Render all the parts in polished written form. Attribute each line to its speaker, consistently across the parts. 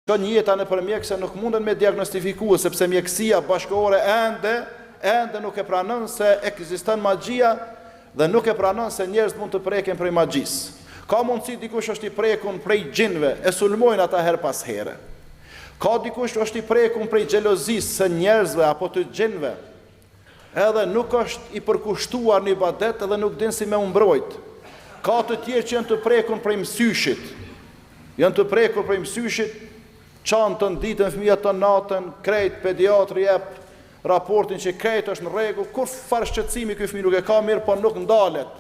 Speaker 1: Shkon jeta nëpër mjekse nuk munden me diagnostifikuar, sepse mjekësia bashkëore ende nuk e pranon se ekziston magjia dhe nuk e pranon se njerëzit mund të preken prej magjisë. Ka mundësi dikush është i prekun prej gjinëve, e sulmojnë ata her pas here. Ka dikush është i prekun prej xhelozisë së njerëzve apo të gjinëve, edhe nuk është i përkushtuar në ibadet edhe nuk din si me u mbrojt. Ka të tjerë që janë të prekun prej mësyshit. Çantën ditën, fëmijët të natën, krejt pediatri jep raportin që krejt është në rregull, kur farë shqetësimi ky fëmijë nuk e ka mirë, po nuk ndalet.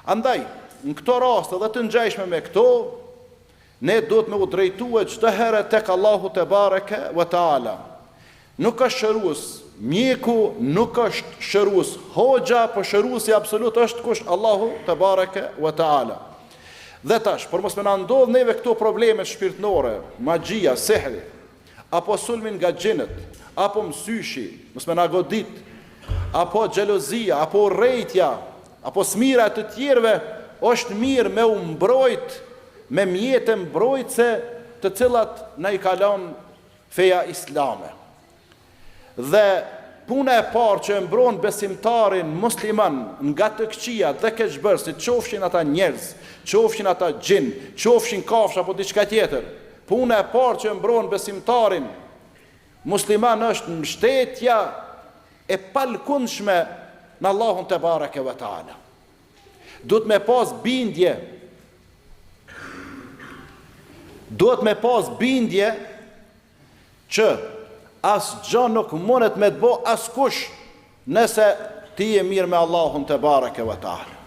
Speaker 1: Andaj, në këto raste dhe të ngjashme me këto, ne duhet me u drejtue çdo herë tek Allahu te bareke ve taala. Nuk është shërues, mjeku nuk është shërues, hoxha, po shëruesi absolut është kush? Allahu te bareke ve taala. Dhe tash, por mos më na ndodh neve këto probleme shpirtërore, magjia, sehri, apo sulmin nga xhinët, apo mësyshi, mos më na godit, apo xhelozia, apo urrejtja, apo smira të tjerëve, është mirë me u mbrojt me mjete mbrojtëse të cilat na i kalon feja islame. Dhe puna e parë që e mbron besimtarin musliman nga të këqija dhe keqbërësit, qofshin ata njerëz, qofshin ata gjin, qofshin kafsh apo diçka tjetër, puna e parë që e mbron besimtarin musliman është mbështetja e palkundshme në Allahun te bareke ve taala. Duhet me pas bindje që asgjë nuk mundet me të bo askush nëse ti je mirë me Allahun te bareke ve taala.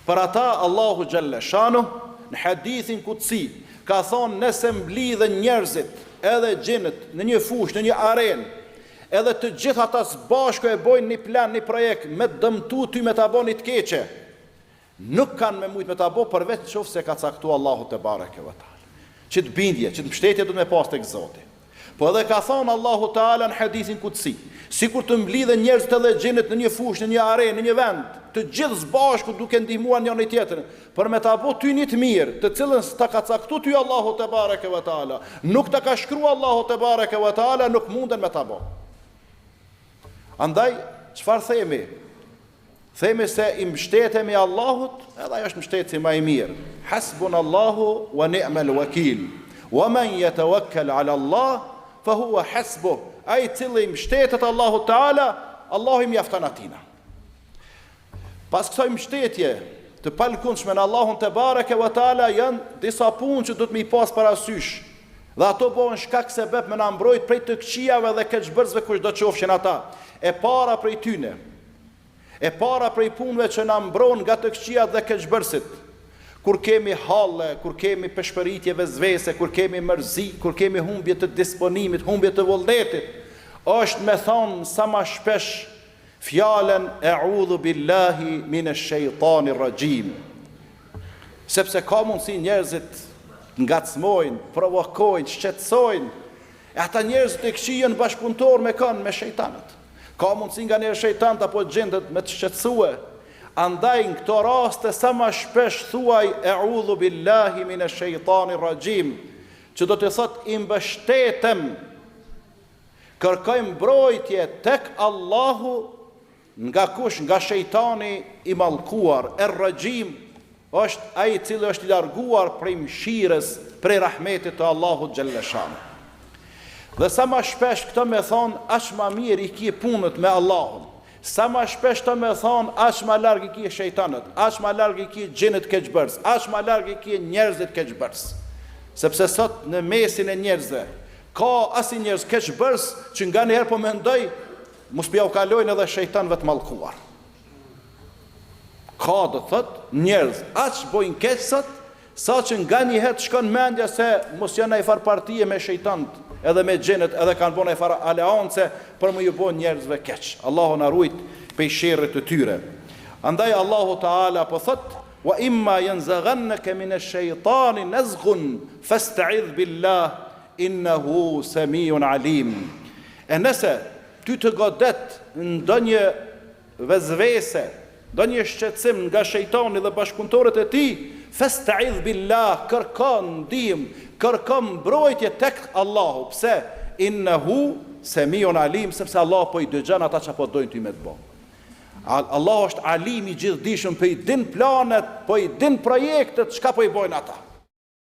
Speaker 1: Për ata Allahu xhalla shanu në hadithin kutsi ka thonë, nëse mblidhen njerëzit edhe gjinët në një fushë, në një arenë, edhe të gjithë ata së bashku e bojnë një plan, një projekt me të dëmtu ty me ta bëni të keqe, nuk kanë me mujt me ta bë përveç qoftë se ka caktuar Allahu te bareke ve taala. Që të bindje, që të mbështetje do të me pas tek Zoti. Po edhe ka thonë Allahu Teala në hadithin kutsi, sikur të mblidhen njerëzit edhe gjinët në një fushë, në një arenë, në një vend, të gjithë së bashku duke ndihmuar njëri tjetrin, për me ta bë ty një të mirë, të cilën ta ka caktuar ty Allahu te bareke ve taala, nuk ta ka shkruar Allahu te bareke ve taala, nuk munden me ta bë. Andaj, çfarë themi? Themi se i mbështetemi Allahut, edhe ajo është mbështetësi më i mirë. Hasbunallahu wa ni'mal wakil. Wa man yatawakkal 'ala Allah fa huwa hasbuh. Ai cili mbështetet Allahu Teala, Allahu i mjafton atina. Pas kësaj mbështetje të palkundshme në Allahun te bareke ve taala janë disa punë që duhet me i pas parasysh. Dhe ato bëhen shkak sebeb me na mbrojt prej të këqijave dhe keqbërësve kushdo qofshin ata. E para prej tyne, e para prej punëve që na mbron nga të këqijat dhe keqbërësit, kur kemi halle, kur kemi peshpëritje vezvese, kur kemi mërzi, kur kemi humbje të disponimit, humbje të vullnetit, është me thonë sa ma shpesh fjalen e'udhu billahi minash shejtanir rajim. Sepse ka mundësi njerëzit ngacmojnë, provokojnë, shqetësojnë, e ata njerëzit e këqijën bashkëpunëtor me kanë me shejtanët. Ka mundësi nga njerë shejtanët apo gjendët me të shqetësue. Andaj në këto raste sa ma shpesh thuaj e'udhu billahi minash shejtanir rajim, që do të thot i mbështetem, kërkoj mbrojtje tek Allahu nga kush? Nga shejtani i mallkuar. Er-rajim është ai i cili është i larguar prej mëshirës, prej rahmetit të Allahut xhalla shanu. Dhe sa ma shpesh këto me thonë, aq ma mirë i kje punët me Allahun. Sa ma shpesh të me thonë, aq ma larg i kje shejtanët, aq ma larg i kje gjinët keqbërës, aq ma larg i kje njerëzit keqbërës. Sepse sot në mesin e njerëzve, ka asi njerëz keqbërës që nga njëherë po mendoj, mos pja u kalojnë edhe shejtanëve të mallkuar. Ka do thot njerëz, aq bojnë keq sot, sa që nga njëherë të shkon mendja se mos janë ai far partije me shejtanët, edhe me gjenet, edhe kanë bënë e fara aleance për më ju bënë njerëzve keq. Allahu na ruajt prej sherrit të tyre. Andaj Allahu Teala po thot: "Wa imma yanzaghannaka minash shaytani nazghun fasta'idh billah innahu samiun alim." E nëse ty të godet ndonjë vezvese, ndonjë shqetësim nga shejtani dhe bashkëpunëtorët e tij, fasta'idh billah, kërkon ndihmë, kërkon mbrojtje tek Allahu. Pse? Innehu semiun alim, sepse Allah po i dëgjon ata që po dojnë ty me të bë. Allah është alim i gjithdijshëm, po i din planet, po i din projektet, çka po i bojnë ata.